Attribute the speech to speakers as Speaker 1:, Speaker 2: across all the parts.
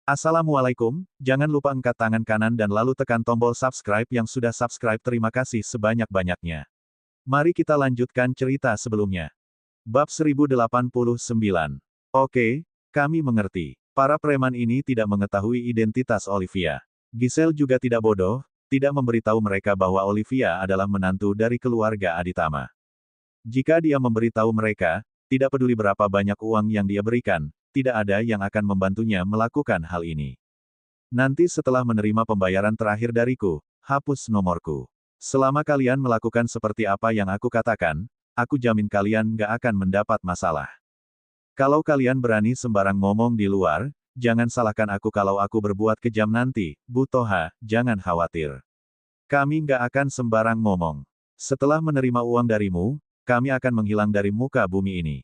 Speaker 1: Assalamualaikum, jangan lupa angkat tangan kanan dan lalu tekan tombol subscribe yang sudah subscribe. Terima kasih sebanyak-banyaknya. Mari kita lanjutkan cerita sebelumnya. Bab 1089. Oke, kami mengerti. Para preman ini tidak mengetahui identitas Olivia. Giselle juga tidak bodoh, tidak memberitahu mereka bahwa Olivia adalah menantu dari keluarga Aditama. Jika dia memberitahu mereka, tidak peduli berapa banyak uang yang dia berikan, tidak ada yang akan membantunya melakukan hal ini. Nanti setelah menerima pembayaran terakhir dariku, hapus nomorku. Selama kalian melakukan seperti apa yang aku katakan, aku jamin kalian nggak akan mendapat masalah. Kalau kalian berani sembarang ngomong di luar, jangan salahkan aku kalau aku berbuat kejam nanti, Bu Toha, jangan khawatir. Kami nggak akan sembarang ngomong. Setelah menerima uang darimu, kami akan menghilang dari muka bumi ini.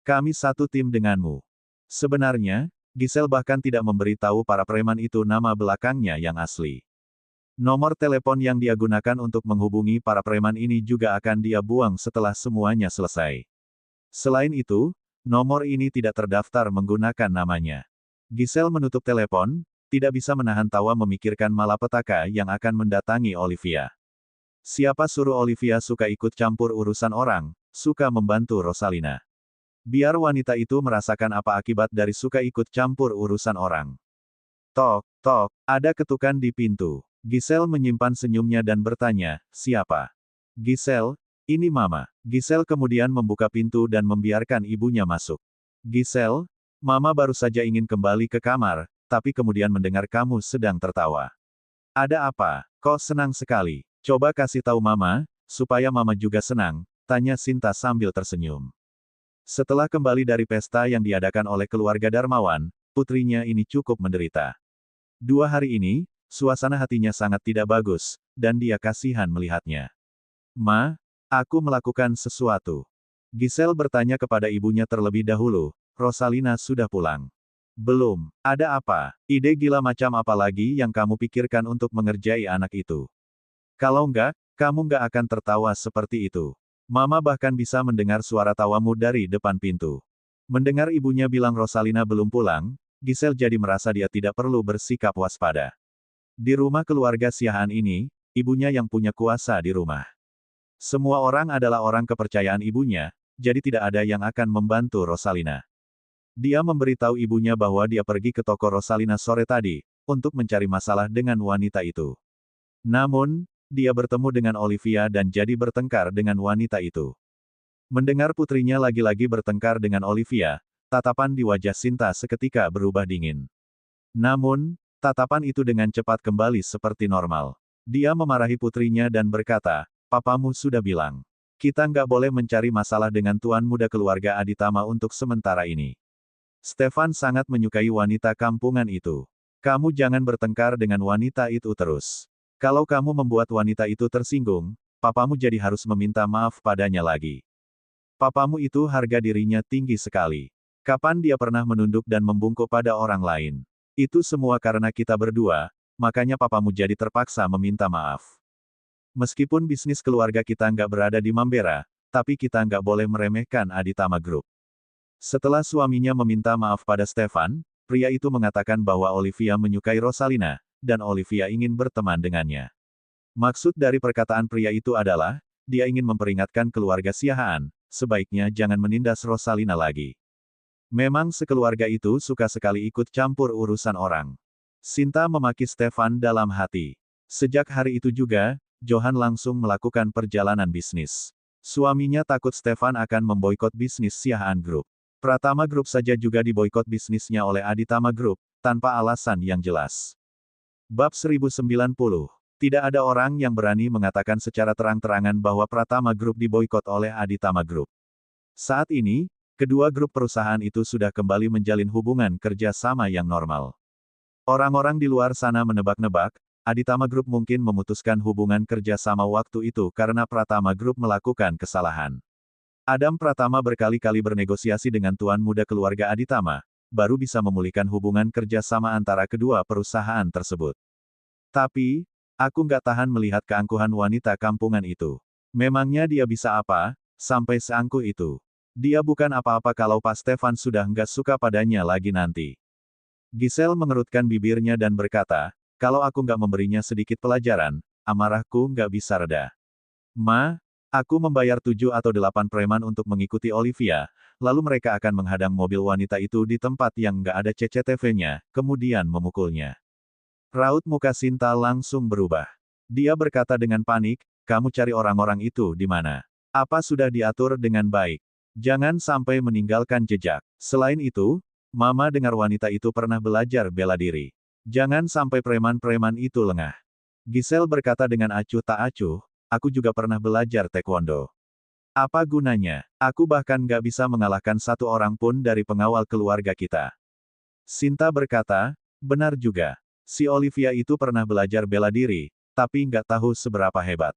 Speaker 1: Kami satu tim denganmu. Sebenarnya, Giselle bahkan tidak memberitahu para preman itu nama belakangnya yang asli. Nomor telepon yang dia gunakan untuk menghubungi para preman ini juga akan dia buang setelah semuanya selesai. Selain itu, nomor ini tidak terdaftar menggunakan namanya. Giselle menutup telepon, tidak bisa menahan tawa memikirkan malapetaka yang akan mendatangi Olivia. Siapa suruh Olivia suka ikut campur urusan orang, suka membantu Rosalina. Biar wanita itu merasakan apa akibat dari suka ikut campur urusan orang. Tok, tok, ada ketukan di pintu. Giselle menyimpan senyumnya dan bertanya, siapa? Giselle, ini Mama. Giselle kemudian membuka pintu dan membiarkan ibunya masuk. Giselle, Mama baru saja ingin kembali ke kamar, tapi kemudian mendengar kamu sedang tertawa. Ada apa? Kok senang sekali? Coba kasih tahu Mama, supaya Mama juga senang, tanya Sinta sambil tersenyum. Setelah kembali dari pesta yang diadakan oleh keluarga Darmawan, putrinya ini cukup menderita. 2 hari ini, suasana hatinya sangat tidak bagus, dan dia kasihan melihatnya. Ma, aku melakukan sesuatu. Giselle bertanya kepada ibunya terlebih dahulu, Rosalina sudah pulang. Belum, ada apa? Ide gila macam apa lagi yang kamu pikirkan untuk mengerjai anak itu? Kalau enggak, kamu enggak akan tertawa seperti itu. Mama bahkan bisa mendengar suara tawamu dari depan pintu. Mendengar ibunya bilang Rosalina belum pulang, Giselle jadi merasa dia tidak perlu bersikap waspada. Di rumah keluarga Siahaan ini, ibunya yang punya kuasa di rumah. Semua orang adalah orang kepercayaan ibunya, jadi tidak ada yang akan membantu Rosalina. Dia memberitahu ibunya bahwa dia pergi ke toko Rosalina sore tadi, untuk mencari masalah dengan wanita itu. Namun, dia bertemu dengan Olivia dan jadi bertengkar dengan wanita itu. Mendengar putrinya lagi-lagi bertengkar dengan Olivia, tatapan di wajah Sinta seketika berubah dingin. Namun, tatapan itu dengan cepat kembali seperti normal. Dia memarahi putrinya dan berkata, papamu sudah bilang. Kita nggak boleh mencari masalah dengan tuan muda keluarga Aditama untuk sementara ini. Stefan sangat menyukai wanita kampungan itu. Kamu jangan bertengkar dengan wanita itu terus. Kalau kamu membuat wanita itu tersinggung, papamu jadi harus meminta maaf padanya lagi. Papamu itu harga dirinya tinggi sekali. Kapan dia pernah menunduk dan membungkuk pada orang lain? Itu semua karena kita berdua, makanya papamu jadi terpaksa meminta maaf. Meskipun bisnis keluarga kita nggak berada di Mambera, tapi kita nggak boleh meremehkan Aditama Group. Setelah suaminya meminta maaf pada Stefan, pria itu mengatakan bahwa Olivia menyukai Rosalina, dan Olivia ingin berteman dengannya. Maksud dari perkataan pria itu adalah, dia ingin memperingatkan keluarga Siahaan, sebaiknya jangan menindas Rosalina lagi. Memang sekeluarga itu suka sekali ikut campur urusan orang. Sinta memaki Stefan dalam hati. Sejak hari itu juga, Johan langsung melakukan perjalanan bisnis. Suaminya takut Stefan akan memboikot bisnis Siahaan Group. Pratama Group saja juga diboikot bisnisnya oleh Aditama Group, tanpa alasan yang jelas. Bab 1090. Tidak ada orang yang berani mengatakan secara terang-terangan bahwa Pratama Group diboikot oleh Aditama Group. Saat ini, kedua grup perusahaan itu sudah kembali menjalin hubungan kerja sama yang normal. Orang-orang di luar sana menebak-nebak, Aditama Group mungkin memutuskan hubungan kerja sama waktu itu karena Pratama Group melakukan kesalahan. Adam Pratama berkali-kali bernegosiasi dengan tuan muda keluarga Aditama, baru bisa memulihkan hubungan kerja sama antara kedua perusahaan tersebut. Tapi, aku nggak tahan melihat keangkuhan wanita kampungan itu. Memangnya dia bisa apa, sampai seangkuh itu? Dia bukan apa-apa kalau Pak Stefan sudah nggak suka padanya lagi nanti. Giselle mengerutkan bibirnya dan berkata, kalau aku nggak memberinya sedikit pelajaran, amarahku nggak bisa reda. Ma, aku membayar 7 atau 8 preman untuk mengikuti Olivia, lalu mereka akan menghadang mobil wanita itu di tempat yang nggak ada CCTV-nya, kemudian memukulnya. Raut muka Sinta langsung berubah. Dia berkata dengan panik, kamu cari orang-orang itu di mana? Apa sudah diatur dengan baik? Jangan sampai meninggalkan jejak. Selain itu, Mama dengar wanita itu pernah belajar bela diri. Jangan sampai preman-preman itu lengah. Giselle berkata dengan acuh tak acuh, aku juga pernah belajar taekwondo. Apa gunanya? Aku bahkan gak bisa mengalahkan satu orang pun dari pengawal keluarga kita. Sinta berkata, benar juga. Si Olivia itu pernah belajar bela diri, tapi nggak tahu seberapa hebat.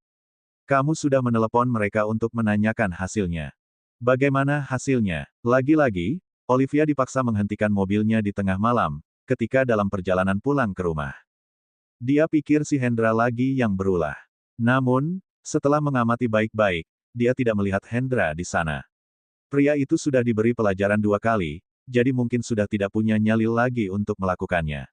Speaker 1: Kamu sudah menelepon mereka untuk menanyakan hasilnya. Bagaimana hasilnya? Lagi-lagi, Olivia dipaksa menghentikan mobilnya di tengah malam, ketika dalam perjalanan pulang ke rumah. Dia pikir si Hendra lagi yang berulah. Namun, setelah mengamati baik-baik, dia tidak melihat Hendra di sana. Pria itu sudah diberi pelajaran 2 kali, jadi mungkin sudah tidak punya nyali lagi untuk melakukannya.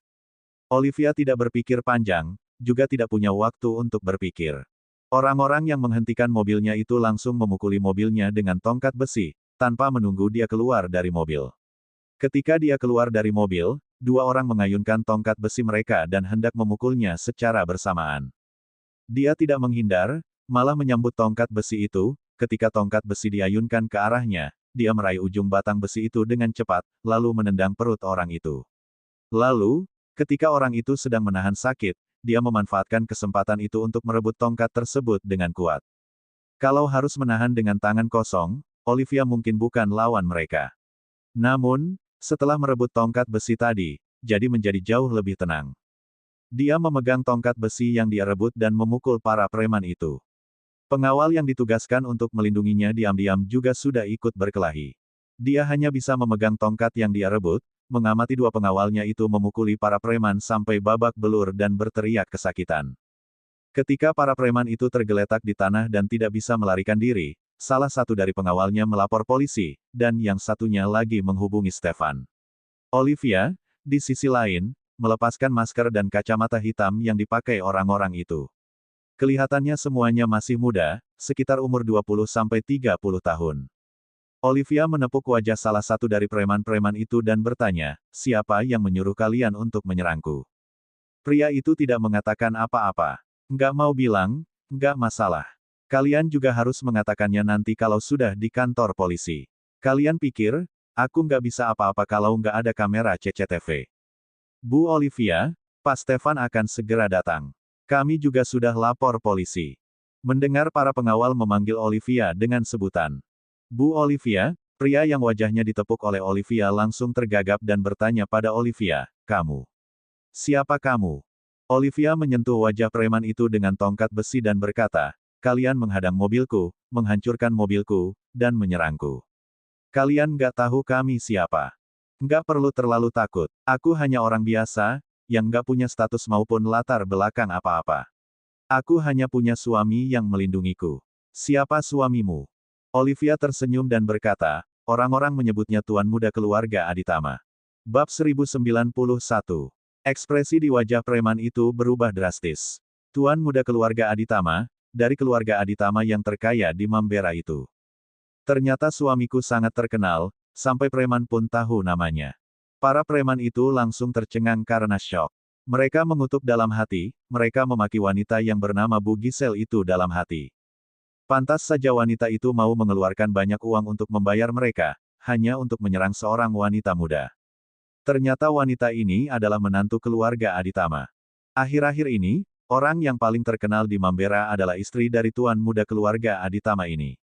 Speaker 1: Olivia tidak berpikir panjang, juga tidak punya waktu untuk berpikir. Orang-orang yang menghentikan mobilnya itu langsung memukuli mobilnya dengan tongkat besi, tanpa menunggu dia keluar dari mobil. Ketika dia keluar dari mobil, 2 orang mengayunkan tongkat besi mereka dan hendak memukulnya secara bersamaan. Dia tidak menghindar, malah menyambut tongkat besi itu, ketika tongkat besi diayunkan ke arahnya, dia meraih ujung batang besi itu dengan cepat, lalu menendang perut orang itu. Lalu, ketika orang itu sedang menahan sakit, dia memanfaatkan kesempatan itu untuk merebut tongkat tersebut dengan kuat. Kalau harus menahan dengan tangan kosong, Olivia mungkin bukan lawan mereka. Namun, setelah merebut tongkat besi tadi, jadi menjadi jauh lebih tenang. Dia memegang tongkat besi yang dia rebut dan memukul para preman itu. Pengawal yang ditugaskan untuk melindunginya diam-diam juga sudah ikut berkelahi. Dia hanya bisa memegang tongkat yang dia rebut, mengamati 2 pengawalnya itu memukuli para preman sampai babak belur dan berteriak kesakitan. Ketika para preman itu tergeletak di tanah dan tidak bisa melarikan diri, salah satu dari pengawalnya melapor polisi, dan yang satunya lagi menghubungi Stefan. Olivia, di sisi lain, melepaskan masker dan kacamata hitam yang dipakai orang-orang itu. Kelihatannya semuanya masih muda, sekitar umur 20-30 tahun. Olivia menepuk wajah salah satu dari preman-preman itu dan bertanya, siapa yang menyuruh kalian untuk menyerangku? Pria itu tidak mengatakan apa-apa. Nggak mau bilang, nggak masalah. Kalian juga harus mengatakannya nanti kalau sudah di kantor polisi. Kalian pikir, aku nggak bisa apa-apa kalau nggak ada kamera CCTV. Bu Olivia, Pak Stefan akan segera datang. Kami juga sudah lapor polisi. Mendengar para pengawal memanggil Olivia dengan sebutan Bu Olivia, pria yang wajahnya ditepuk oleh Olivia langsung tergagap dan bertanya pada Olivia, kamu? Siapa kamu? Olivia menyentuh wajah preman itu dengan tongkat besi dan berkata, kalian menghadang mobilku, menghancurkan mobilku, dan menyerangku. Kalian nggak tahu kami siapa. Nggak perlu terlalu takut, aku hanya orang biasa, yang nggak punya status maupun latar belakang apa-apa. Aku hanya punya suami yang melindungiku. Siapa suamimu? Olivia tersenyum dan berkata, orang-orang menyebutnya Tuan Muda Keluarga Aditama. Bab 1091. Ekspresi di wajah preman itu berubah drastis. Tuan Muda Keluarga Aditama, dari keluarga Aditama yang terkaya di Mambera itu. Ternyata suamiku sangat terkenal, sampai preman pun tahu namanya. Para preman itu langsung tercengang karena syok. Mereka mengutuk dalam hati, mereka memaki wanita yang bernama Bu Giselle itu dalam hati. Pantas saja wanita itu mau mengeluarkan banyak uang untuk membayar mereka, hanya untuk menyerang seorang wanita muda. Ternyata wanita ini adalah menantu keluarga Aditama. Akhir-akhir ini, orang yang paling terkenal di Mambera adalah istri dari Tuan Muda Keluarga Aditama ini.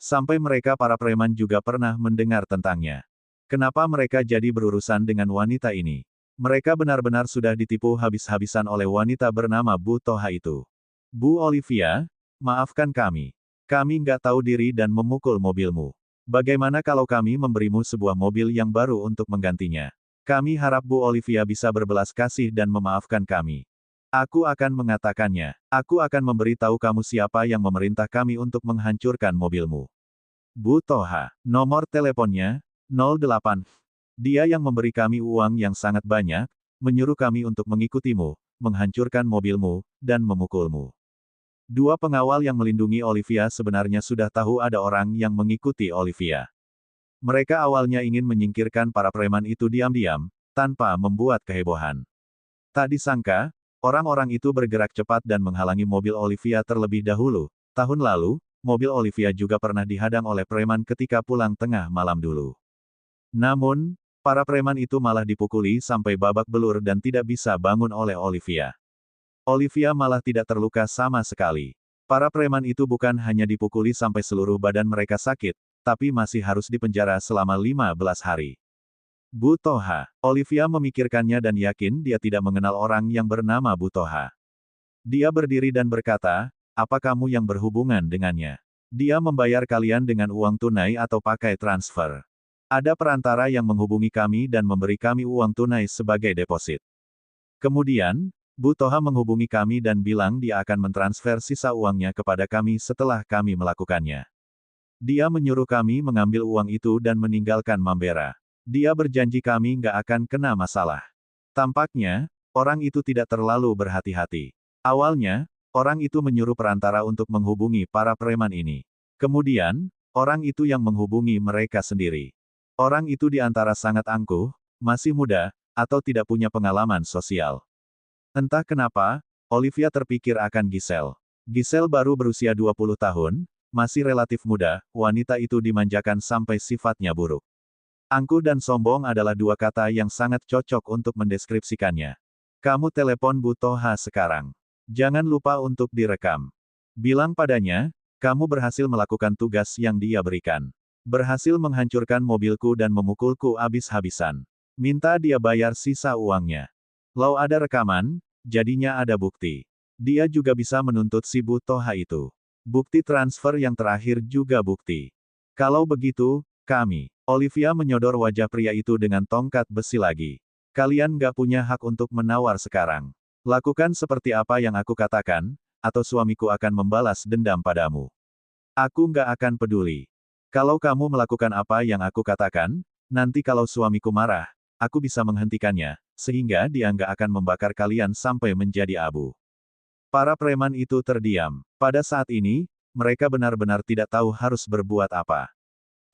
Speaker 1: Sampai mereka para preman juga pernah mendengar tentangnya. Kenapa mereka jadi berurusan dengan wanita ini? Mereka benar-benar sudah ditipu habis-habisan oleh wanita bernama Bu Toha itu. Bu Olivia, maafkan kami. Kami nggak tahu diri dan memukul mobilmu. Bagaimana kalau kami memberimu sebuah mobil yang baru untuk menggantinya? Kami harap Bu Olivia bisa berbelas kasih dan memaafkan kami. Aku akan mengatakannya. Aku akan memberitahu kamu siapa yang memerintah kami untuk menghancurkan mobilmu. Bu Toha. Nomor teleponnya, 08. Dia yang memberi kami uang yang sangat banyak, menyuruh kami untuk mengikutimu, menghancurkan mobilmu, dan memukulmu. Dua pengawal yang melindungi Olivia sebenarnya sudah tahu ada orang yang mengikuti Olivia. Mereka awalnya ingin menyingkirkan para preman itu diam-diam, tanpa membuat kehebohan. Tak disangka, orang-orang itu bergerak cepat dan menghalangi mobil Olivia terlebih dahulu. Tahun lalu, mobil Olivia juga pernah dihadang oleh preman ketika pulang tengah malam dulu. Namun, para preman itu malah dipukuli sampai babak belur dan tidak bisa bangun oleh Olivia. Olivia malah tidak terluka sama sekali. Para preman itu bukan hanya dipukuli sampai seluruh badan mereka sakit, tapi masih harus dipenjara selama 15 hari. Bu Toha. Olivia memikirkannya dan yakin dia tidak mengenal orang yang bernama Bu Toha. Dia berdiri dan berkata, apa kamu yang berhubungan dengannya? Dia membayar kalian dengan uang tunai atau pakai transfer. Ada perantara yang menghubungi kami dan memberi kami uang tunai sebagai deposit. Kemudian, Bu Toha menghubungi kami dan bilang dia akan mentransfer sisa uangnya kepada kami setelah kami melakukannya. Dia menyuruh kami mengambil uang itu dan meninggalkan Mambera. Dia berjanji kami nggak akan kena masalah. Tampaknya, orang itu tidak terlalu berhati-hati. Awalnya, orang itu menyuruh perantara untuk menghubungi para preman ini. Kemudian, orang itu yang menghubungi mereka sendiri. Orang itu di antara sangat angkuh, masih muda, atau tidak punya pengalaman sosial. Entah kenapa, Olivia terpikir akan Giselle. Giselle baru berusia 20 tahun, masih relatif muda, wanita itu dimanjakan sampai sifatnya buruk. Angkuh dan sombong adalah dua kata yang sangat cocok untuk mendeskripsikannya. Kamu telepon Bu Toha sekarang. Jangan lupa untuk direkam. Bilang padanya, kamu berhasil melakukan tugas yang dia berikan. Berhasil menghancurkan mobilku dan memukulku habis-habisan. Minta dia bayar sisa uangnya. Lau ada rekaman, jadinya ada bukti. Dia juga bisa menuntut si Bu Toha itu. Bukti transfer yang terakhir juga bukti. Kalau begitu, kami. Olivia menyodor wajah pria itu dengan tongkat besi lagi. Kalian gak punya hak untuk menawar sekarang. Lakukan seperti apa yang aku katakan, atau suamiku akan membalas dendam padamu. Aku gak akan peduli. Kalau kamu melakukan apa yang aku katakan, nanti kalau suamiku marah, aku bisa menghentikannya, sehingga dia gak akan membakar kalian sampai menjadi abu. Para preman itu terdiam. Pada saat ini, mereka benar-benar tidak tahu harus berbuat apa.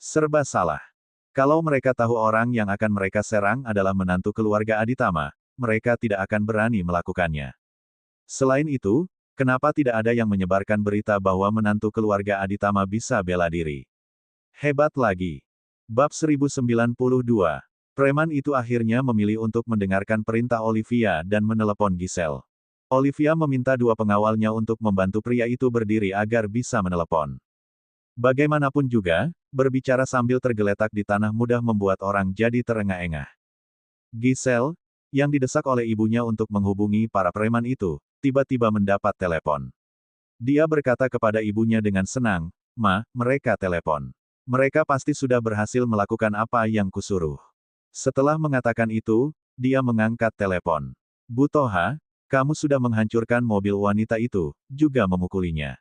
Speaker 1: Serba salah. Kalau mereka tahu orang yang akan mereka serang adalah menantu keluarga Aditama, mereka tidak akan berani melakukannya. Selain itu, kenapa tidak ada yang menyebarkan berita bahwa menantu keluarga Aditama bisa bela diri? Hebat lagi. Bab 1092. Preman itu akhirnya memilih untuk mendengarkan perintah Olivia dan menelepon Giselle. Olivia meminta dua pengawalnya untuk membantu pria itu berdiri agar bisa menelepon. Bagaimanapun juga, berbicara sambil tergeletak di tanah mudah membuat orang jadi terengah-engah. Giselle, yang didesak oleh ibunya untuk menghubungi para preman itu, tiba-tiba mendapat telepon. Dia berkata kepada ibunya dengan senang, "Ma, mereka telepon. Mereka pasti sudah berhasil melakukan apa yang kusuruh." Setelah mengatakan itu, dia mengangkat telepon. Bu Toha, kamu sudah menghancurkan mobil wanita itu, juga memukulinya.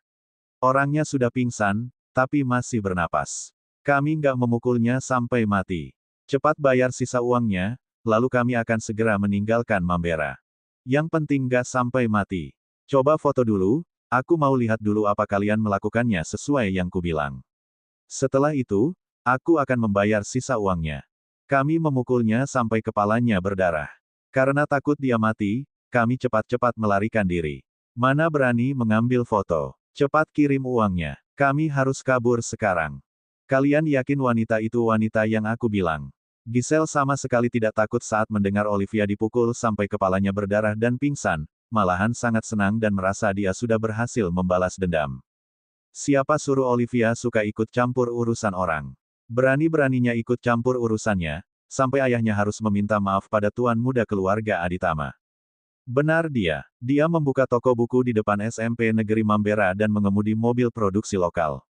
Speaker 1: Orangnya sudah pingsan, tapi masih bernapas. Kami nggak memukulnya sampai mati. Cepat bayar sisa uangnya, lalu kami akan segera meninggalkan Mambera. Yang penting nggak sampai mati. Coba foto dulu, aku mau lihat dulu apa kalian melakukannya sesuai yang kubilang. Setelah itu, aku akan membayar sisa uangnya. Kami memukulnya sampai kepalanya berdarah. Karena takut dia mati, kami cepat-cepat melarikan diri. Mana berani mengambil foto? Cepat kirim uangnya. Kami harus kabur sekarang. Kalian yakin wanita itu wanita yang aku bilang? Giselle sama sekali tidak takut saat mendengar Olivia dipukul sampai kepalanya berdarah dan pingsan, malahan sangat senang dan merasa dia sudah berhasil membalas dendam. Siapa suruh Olivia suka ikut campur urusan orang? Berani-beraninya ikut campur urusannya, sampai ayahnya harus meminta maaf pada tuan muda keluarga Aditama. Benar dia. Dia membuka toko buku di depan SMP Negeri Mambera dan mengemudi mobil produksi lokal.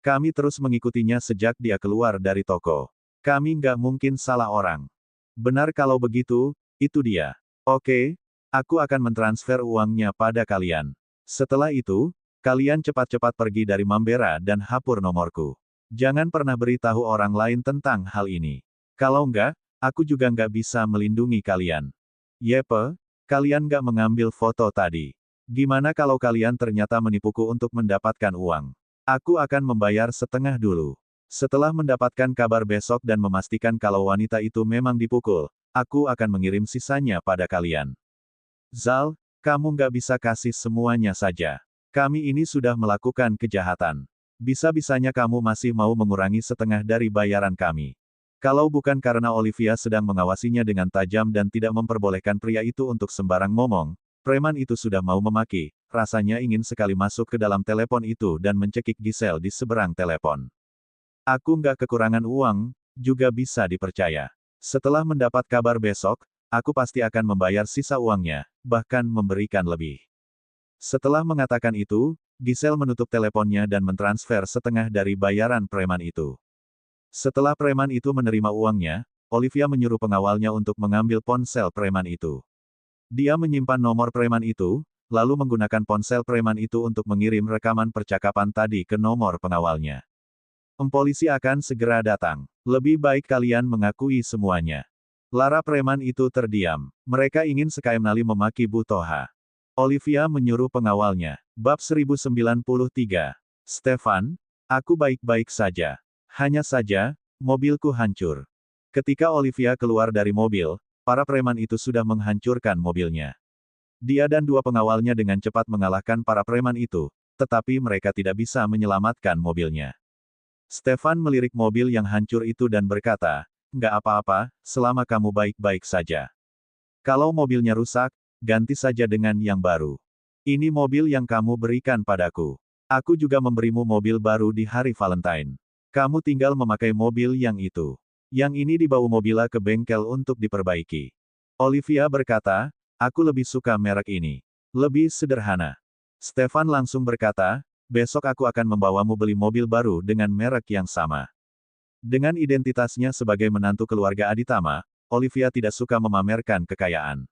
Speaker 1: Kami terus mengikutinya sejak dia keluar dari toko. Kami nggak mungkin salah orang. Benar kalau begitu, itu dia. Oke, aku akan mentransfer uangnya pada kalian. Setelah itu, kalian cepat-cepat pergi dari Mambera dan hapur nomorku. Jangan pernah beritahu orang lain tentang hal ini. Kalau enggak, Aku juga nggak bisa melindungi kalian. Yepe, kalian nggak mengambil foto tadi. Gimana kalau kalian ternyata menipuku untuk mendapatkan uang? Aku akan membayar setengah dulu. Setelah mendapatkan kabar besok dan memastikan kalau wanita itu memang dipukul, aku akan mengirim sisanya pada kalian. Zal, kamu nggak bisa kasih semuanya saja. Kami ini sudah melakukan kejahatan. Bisa-bisanya kamu masih mau mengurangi setengah dari bayaran kami. Kalau bukan karena Olivia sedang mengawasinya dengan tajam dan tidak memperbolehkan pria itu untuk sembarang ngomong, preman itu sudah mau memaki, rasanya ingin sekali masuk ke dalam telepon itu dan mencekik Giselle di seberang telepon. Aku nggak kekurangan uang, juga bisa dipercaya. Setelah mendapat kabar besok, aku pasti akan membayar sisa uangnya, bahkan memberikan lebih. Setelah mengatakan itu, Giselle menutup teleponnya dan mentransfer setengah dari bayaran preman itu. Setelah preman itu menerima uangnya, Olivia menyuruh pengawalnya untuk mengambil ponsel preman itu. Dia menyimpan nomor preman itu, lalu menggunakan ponsel preman itu untuk mengirim rekaman percakapan tadi ke nomor pengawalnya. Polisi akan segera datang. Lebih baik kalian mengakui semuanya. Lara preman itu terdiam. Mereka ingin sekali memaki Bu Toha. Olivia menyuruh pengawalnya. Bab 1093. Stefan, aku baik-baik saja. Hanya saja, mobilku hancur. Ketika Olivia keluar dari mobil, para preman itu sudah menghancurkan mobilnya. Dia dan dua pengawalnya dengan cepat mengalahkan para preman itu, tetapi mereka tidak bisa menyelamatkan mobilnya. Stefan melirik mobil yang hancur itu dan berkata, "Nggak apa-apa, selama kamu baik-baik saja. Kalau mobilnya rusak, ganti saja dengan yang baru. Ini mobil yang kamu berikan padaku. Aku juga memberimu mobil baru di hari Valentine. Kamu tinggal memakai mobil yang itu. Yang ini dibawa Mobila ke bengkel untuk diperbaiki." Olivia berkata, "Aku lebih suka merek ini. Lebih sederhana." Stefan langsung berkata, "Besok aku akan membawamu beli mobil baru dengan merek yang sama." Dengan identitasnya sebagai menantu keluarga Aditama, Olivia tidak suka memamerkan kekayaan.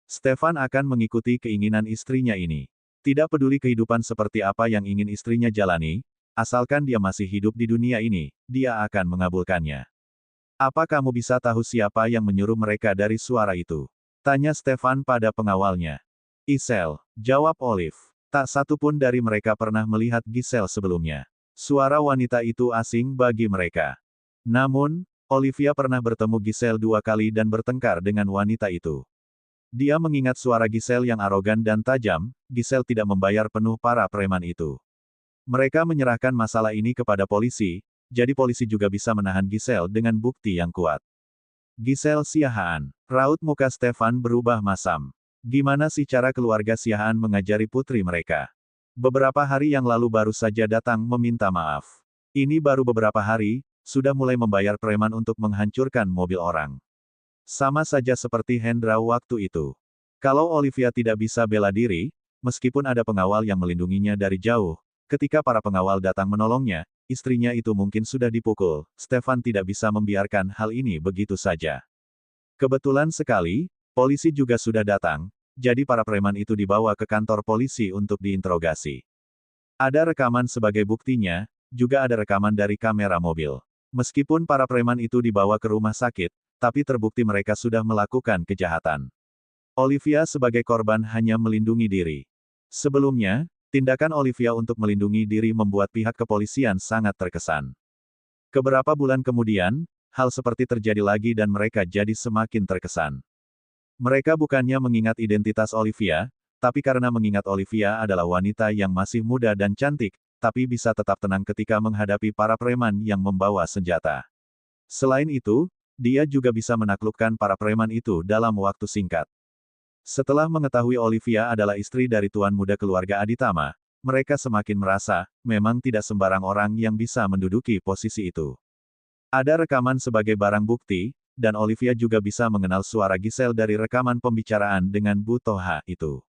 Speaker 1: Stefan akan mengikuti keinginan istrinya ini. Tidak peduli kehidupan seperti apa yang ingin istrinya jalani, asalkan dia masih hidup di dunia ini, dia akan mengabulkannya. "Apa kamu bisa tahu siapa yang menyuruh mereka dari suara itu?" tanya Stefan pada pengawalnya. "Isel," jawab Olive. Tak satu pun dari mereka pernah melihat Giselle sebelumnya. Suara wanita itu asing bagi mereka. Namun, Olivia pernah bertemu Giselle 2 kali dan bertengkar dengan wanita itu. Dia mengingat suara Giselle yang arogan dan tajam. Giselle tidak membayar penuh para preman itu. Mereka menyerahkan masalah ini kepada polisi, jadi polisi juga bisa menahan Giselle dengan bukti yang kuat. "Giselle Siahaan." Raut muka Stefan berubah masam. Gimana sih cara keluarga Siahaan mengajari putri mereka? Beberapa hari yang lalu baru saja datang meminta maaf. Ini baru beberapa hari, sudah mulai membayar preman untuk menghancurkan mobil orang. Sama saja seperti Hendra waktu itu. Kalau Olivia tidak bisa bela diri, meskipun ada pengawal yang melindunginya dari jauh, ketika para pengawal datang menolongnya, istrinya itu mungkin sudah dipukul. Stefan tidak bisa membiarkan hal ini begitu saja. Kebetulan sekali, polisi juga sudah datang, jadi para preman itu dibawa ke kantor polisi untuk diinterogasi. Ada rekaman sebagai buktinya, juga ada rekaman dari kamera mobil. Meskipun para preman itu dibawa ke rumah sakit, tapi terbukti mereka sudah melakukan kejahatan. Olivia sebagai korban hanya melindungi diri. Sebelumnya, tindakan Olivia untuk melindungi diri membuat pihak kepolisian sangat terkesan. Beberapa bulan kemudian, hal seperti terjadi lagi dan mereka jadi semakin terkesan. Mereka bukannya mengingat identitas Olivia, tapi karena mengingat Olivia adalah wanita yang masih muda dan cantik, tapi bisa tetap tenang ketika menghadapi para preman yang membawa senjata. Selain itu, dia juga bisa menaklukkan para preman itu dalam waktu singkat. Setelah mengetahui Olivia adalah istri dari tuan muda keluarga Aditama, mereka semakin merasa, memang tidak sembarang orang yang bisa menduduki posisi itu. Ada rekaman sebagai barang bukti, dan Olivia juga bisa mengenal suara Giselle dari rekaman pembicaraan dengan Bu Toha itu.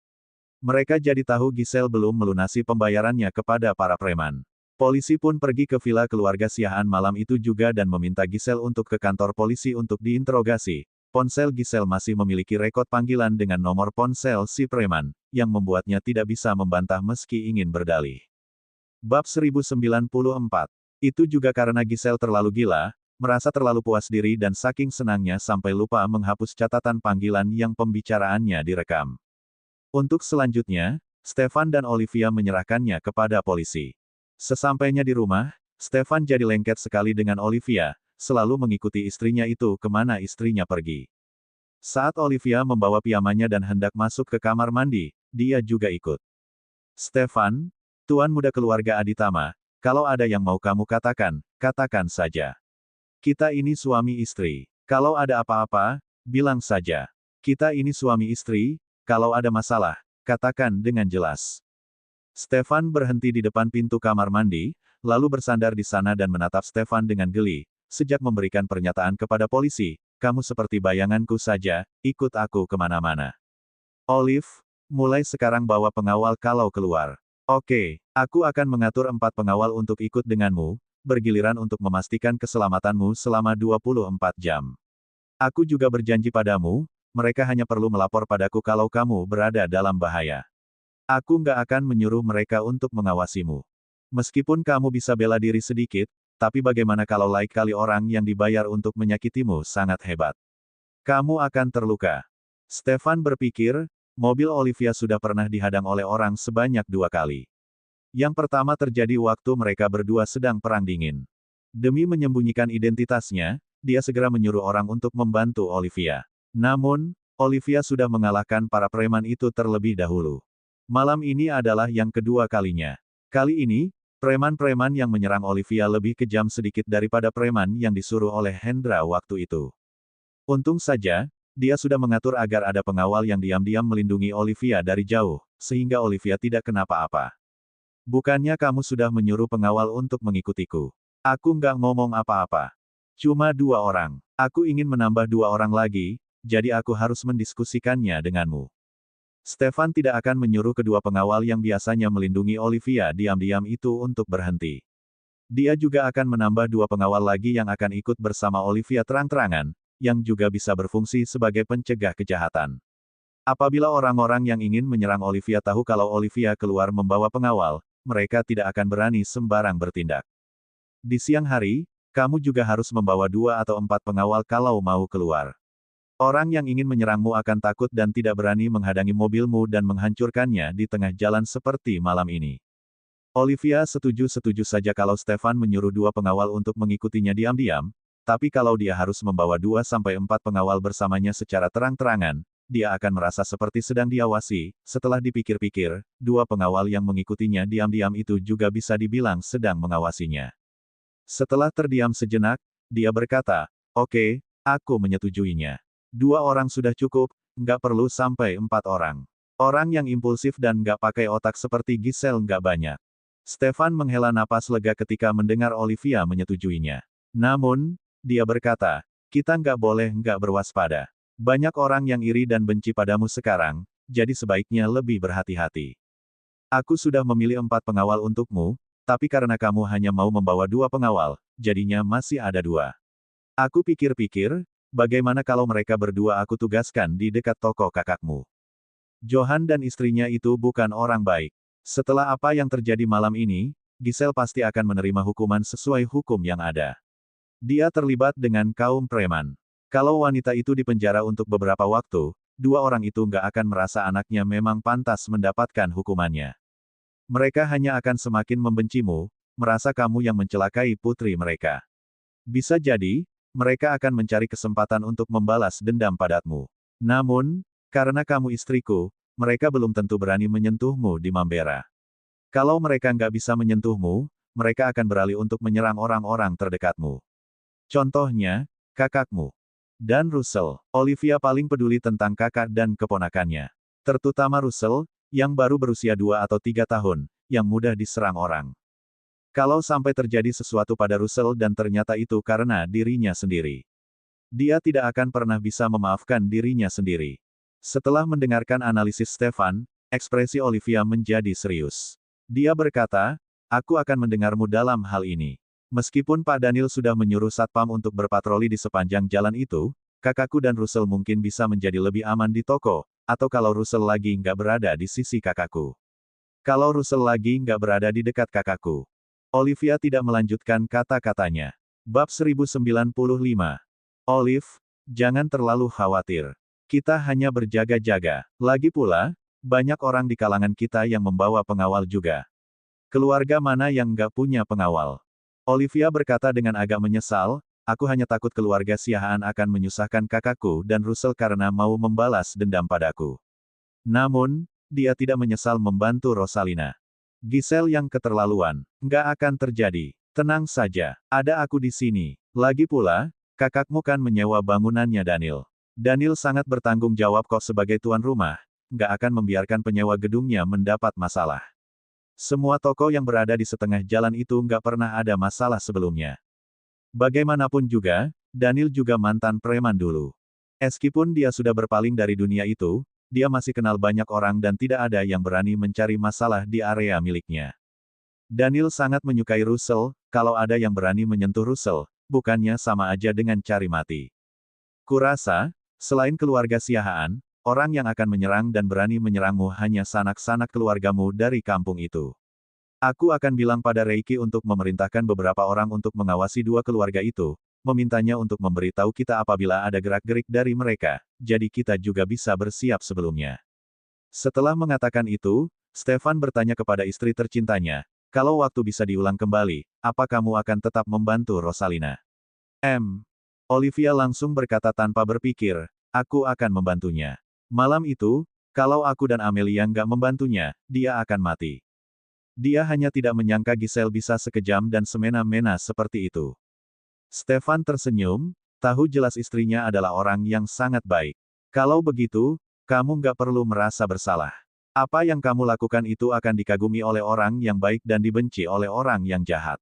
Speaker 1: Mereka jadi tahu Giselle belum melunasi pembayarannya kepada para preman. Polisi pun pergi ke villa keluarga Siahaan malam itu juga dan meminta Giselle untuk ke kantor polisi untuk diinterogasi. Ponsel Giselle masih memiliki rekod panggilan dengan nomor ponsel si preman, yang membuatnya tidak bisa membantah meski ingin berdalih. Bab 1094. Itu juga karena Giselle terlalu gila, merasa terlalu puas diri dan saking senangnya sampai lupa menghapus catatan panggilan yang pembicaraannya direkam. Untuk selanjutnya, Stefan dan Olivia menyerahkannya kepada polisi. Sesampainya di rumah, Stefan jadi lengket sekali dengan Olivia, selalu mengikuti istrinya itu kemana istrinya pergi. Saat Olivia membawa pijamannya dan hendak masuk ke kamar mandi, dia juga ikut. Stefan, tuan muda keluarga Aditama, kalau ada yang mau kamu katakan, katakan saja. Kita ini suami istri. Kalau ada apa-apa, bilang saja. Kita ini suami istri, kalau ada masalah, katakan dengan jelas. Stefan berhenti di depan pintu kamar mandi, lalu bersandar di sana dan menatap Stefan dengan geli. Sejak memberikan pernyataan kepada polisi, kamu seperti bayanganku saja, ikut aku kemana-mana. Olive, mulai sekarang bawa pengawal kalau keluar. Oke, aku akan mengatur 4 pengawal untuk ikut denganmu, bergiliran untuk memastikan keselamatanmu selama 24 jam. Aku juga berjanji padamu, mereka hanya perlu melapor padaku kalau kamu berada dalam bahaya. Aku nggak akan menyuruh mereka untuk mengawasimu. Meskipun kamu bisa bela diri sedikit, tapi bagaimana kalau lain kali orang yang dibayar untuk menyakitimu sangat hebat? Kamu akan terluka. Stefan berpikir, mobil Olivia sudah pernah dihadang oleh orang sebanyak 2 kali. Yang pertama terjadi waktu mereka berdua sedang perang dingin. Demi menyembunyikan identitasnya, dia segera menyuruh orang untuk membantu Olivia. Namun, Olivia sudah mengalahkan para preman itu terlebih dahulu. Malam ini adalah yang kedua kalinya. Kali ini, preman-preman yang menyerang Olivia lebih kejam sedikit daripada preman yang disuruh oleh Hendra waktu itu. Untung saja, dia sudah mengatur agar ada pengawal yang diam-diam melindungi Olivia dari jauh, sehingga Olivia tidak kenapa-apa. Bukannya kamu sudah menyuruh pengawal untuk mengikutiku. Aku nggak ngomong apa-apa. Cuma 2 orang. Aku ingin menambah 2 orang lagi, jadi aku harus mendiskusikannya denganmu. Stefan tidak akan menyuruh kedua pengawal yang biasanya melindungi Olivia diam-diam itu untuk berhenti. Dia juga akan menambah 2 pengawal lagi yang akan ikut bersama Olivia terang-terangan, yang juga bisa berfungsi sebagai pencegah kejahatan. Apabila orang-orang yang ingin menyerang Olivia tahu kalau Olivia keluar membawa pengawal, mereka tidak akan berani sembarang bertindak. Di siang hari, kamu juga harus membawa 2 atau 4 pengawal kalau mau keluar. Orang yang ingin menyerangmu akan takut dan tidak berani menghadapi mobilmu dan menghancurkannya di tengah jalan seperti malam ini. Olivia setuju-setuju saja kalau Stefan menyuruh 2 pengawal untuk mengikutinya diam-diam, tapi kalau dia harus membawa 2-4 pengawal bersamanya secara terang-terangan, dia akan merasa seperti sedang diawasi. Setelah dipikir-pikir, 2 pengawal yang mengikutinya diam-diam itu juga bisa dibilang sedang mengawasinya. Setelah terdiam sejenak, dia berkata, "Oke, aku menyetujuinya. 2 orang sudah cukup, nggak perlu sampai 4 orang. Orang yang impulsif dan nggak pakai otak seperti Giselle nggak banyak." Stefan menghela napas lega ketika mendengar Olivia menyetujuinya. Namun, dia berkata, "Kita nggak boleh nggak berwaspada. Banyak orang yang iri dan benci padamu sekarang, jadi sebaiknya lebih berhati-hati. Aku sudah memilih 4 pengawal untukmu, tapi karena kamu hanya mau membawa 2 pengawal, jadinya masih ada 2. Aku pikir-pikir, bagaimana kalau mereka berdua aku tugaskan di dekat toko kakakmu. Johan dan istrinya itu bukan orang baik. Setelah apa yang terjadi malam ini, Giselle pasti akan menerima hukuman sesuai hukum yang ada. Dia terlibat dengan kaum preman. Kalau wanita itu dipenjara untuk beberapa waktu, 2 orang itu nggak akan merasa anaknya memang pantas mendapatkan hukumannya. Mereka hanya akan semakin membencimu, merasa kamu yang mencelakai putri mereka. Bisa jadi, mereka akan mencari kesempatan untuk membalas dendam padamu. Namun, karena kamu istriku, mereka belum tentu berani menyentuhmu di Mambera. Kalau mereka nggak bisa menyentuhmu, mereka akan beralih untuk menyerang orang-orang terdekatmu. Contohnya, kakakmu. Dan Russell. Olivia paling peduli tentang kakak dan keponakannya. Terutama Russell, yang baru berusia 2 atau 3 tahun, yang mudah diserang orang. Kalau sampai terjadi sesuatu pada Russell dan ternyata itu karena dirinya sendiri, dia tidak akan pernah bisa memaafkan dirinya sendiri. Setelah mendengarkan analisis Stefan, ekspresi Olivia menjadi serius. Dia berkata, "Aku akan mendengarmu dalam hal ini. Meskipun Pak Daniel sudah menyuruh Satpam untuk berpatroli di sepanjang jalan itu, kakakku dan Russell mungkin bisa menjadi lebih aman di toko, atau kalau Russell lagi nggak berada di sisi kakakku. Kalau Russell lagi nggak berada di dekat kakakku." Olivia tidak melanjutkan kata-katanya. Bab 1095. Olive, jangan terlalu khawatir. Kita hanya berjaga-jaga. Lagi pula, banyak orang di kalangan kita yang membawa pengawal juga. Keluarga mana yang nggak punya pengawal? Olivia berkata dengan agak menyesal, aku hanya takut keluarga Siahaan akan menyusahkan kakakku dan Russell karena mau membalas dendam padaku. Namun, dia tidak menyesal membantu Rosalina. Giselle yang keterlaluan. Nggak akan terjadi. Tenang saja, ada aku di sini. Lagi pula, kakakmu kan menyewa bangunannya Daniel. Daniel sangat bertanggung jawab kok sebagai tuan rumah, nggak akan membiarkan penyewa gedungnya mendapat masalah. Semua toko yang berada di setengah jalan itu nggak pernah ada masalah sebelumnya. Bagaimanapun juga, Daniel juga mantan preman dulu. Meskipun dia sudah berpaling dari dunia itu, dia masih kenal banyak orang dan tidak ada yang berani mencari masalah di area miliknya. Daniel sangat menyukai Russell, kalau ada yang berani menyentuh Russell, bukannya sama aja dengan cari mati. Kurasa, selain keluarga Siahaan, orang yang akan menyerang dan berani menyerangmu hanya sanak-sanak keluargamu dari kampung itu. Aku akan bilang pada Reiki untuk memerintahkan beberapa orang untuk mengawasi dua keluarga itu, memintanya untuk memberitahu kita apabila ada gerak-gerik dari mereka, jadi kita juga bisa bersiap sebelumnya. Setelah mengatakan itu, Stefan bertanya kepada istri tercintanya, kalau waktu bisa diulang kembali, apa kamu akan tetap membantu Rosalina? Olivia langsung berkata tanpa berpikir, aku akan membantunya. Malam itu, kalau aku dan Amelia nggak membantunya, dia akan mati. Dia hanya tidak menyangka Giselle bisa sekejam dan semena-mena seperti itu. Stefan tersenyum, tahu jelas istrinya adalah orang yang sangat baik. Kalau begitu, kamu nggak perlu merasa bersalah. Apa yang kamu lakukan itu akan dikagumi oleh orang yang baik dan dibenci oleh orang yang jahat.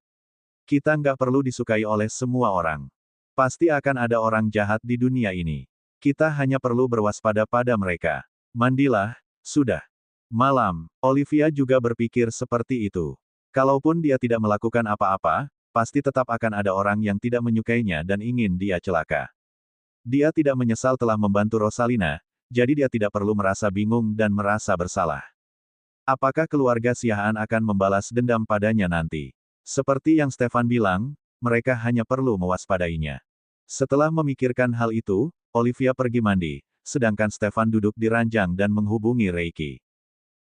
Speaker 1: Kita nggak perlu disukai oleh semua orang. Pasti akan ada orang jahat di dunia ini. Kita hanya perlu berwaspada pada mereka. Mandilah, sudah. Malam, Olivia juga berpikir seperti itu. Kalaupun dia tidak melakukan apa-apa, pasti tetap akan ada orang yang tidak menyukainya dan ingin dia celaka. Dia tidak menyesal telah membantu Rosalina, jadi dia tidak perlu merasa bingung dan merasa bersalah. Apakah keluarga Siahaan akan membalas dendam padanya nanti? Seperti yang Stefan bilang, mereka hanya perlu mewaspadainya. Setelah memikirkan hal itu, Olivia pergi mandi, sedangkan Stefan duduk di ranjang dan menghubungi Reiki.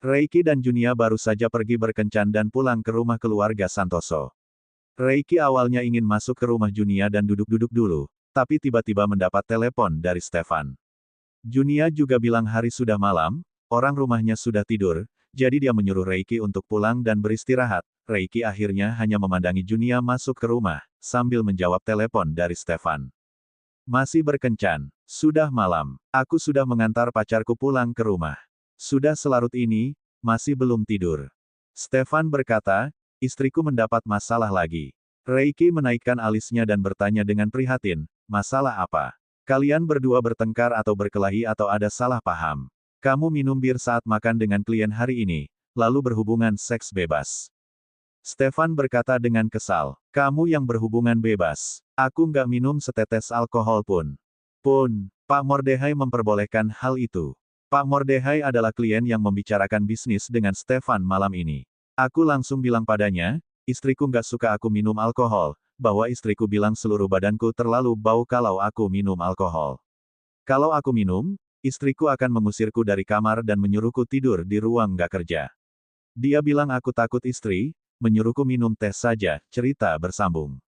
Speaker 1: Reiki dan Junia baru saja pergi berkencan dan pulang ke rumah keluarga Santoso. Reiki awalnya ingin masuk ke rumah Junia dan duduk-duduk dulu, tapi tiba-tiba mendapat telepon dari Stefan. Junia juga bilang hari sudah malam, orang rumahnya sudah tidur, jadi dia menyuruh Reiki untuk pulang dan beristirahat. Reiki akhirnya hanya memandangi Junia masuk ke rumah, sambil menjawab telepon dari Stefan. Masih berkencan. Sudah malam. Aku sudah mengantar pacarku pulang ke rumah. Sudah selarut ini, masih belum tidur. Stefan berkata, istriku mendapat masalah lagi. Reiki menaikkan alisnya dan bertanya dengan prihatin, masalah apa? Kalian berdua bertengkar atau berkelahi atau ada salah paham? Kamu minum bir saat makan dengan klien hari ini, lalu berhubungan seks bebas. Stefan berkata dengan kesal, kamu yang berhubungan bebas. Aku nggak minum setetes alkohol pun. Pak Mordehai memperbolehkan hal itu. Pak Mordehai adalah klien yang membicarakan bisnis dengan Stefan malam ini. Aku langsung bilang padanya, istriku nggak suka aku minum alkohol, bahwa istriku bilang seluruh badanku terlalu bau kalau aku minum alkohol. Kalau aku minum, istriku akan mengusirku dari kamar dan menyuruhku tidur di ruang nggak kerja. Dia bilang aku takut istri, menyuruhku minum teh saja, cerita bersambung.